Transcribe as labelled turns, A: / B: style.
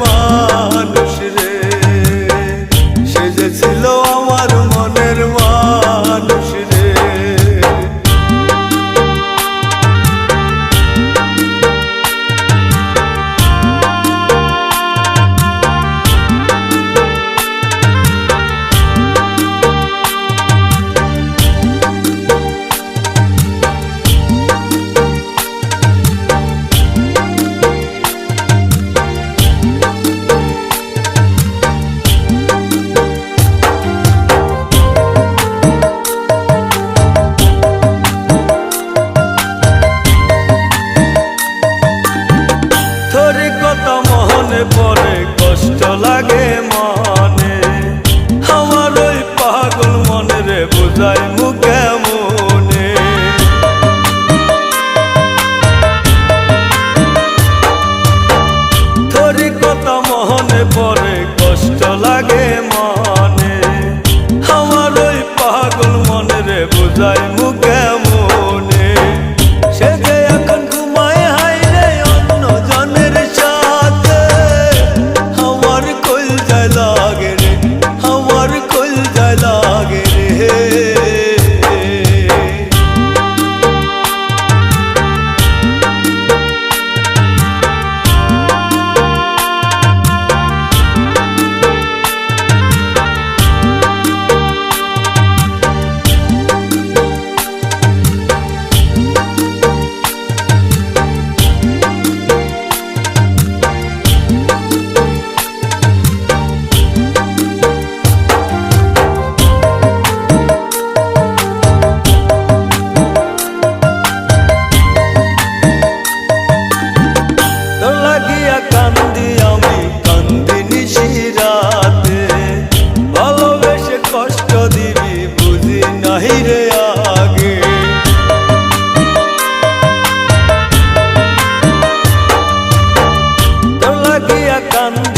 A: মানুষ রে, সে যে ছিল আমার মনের মানুষ রে। মনে পড়ে কষ্ট লাগে মনে, আমার ওই পাগল মনে রে বুঝাই মুখে মনে। তোরই কথা মনে পড়ে কষ্ট লাগে মনে, আমার ওই পাগল মনে রে বুঝাই মুখে মনে। সে যে এখন ঘুমায় হাই রে অন্য জনের সাথে, আমার কল যায় লাগে রে, আমার কল যায় লাগে রে। কান্দি আমি কান্দি নিশিরাতে, ভালোবেসে কষ্ট দিবি বুঝি নাহি রে আগে। তোর লাগিয়া কান্দি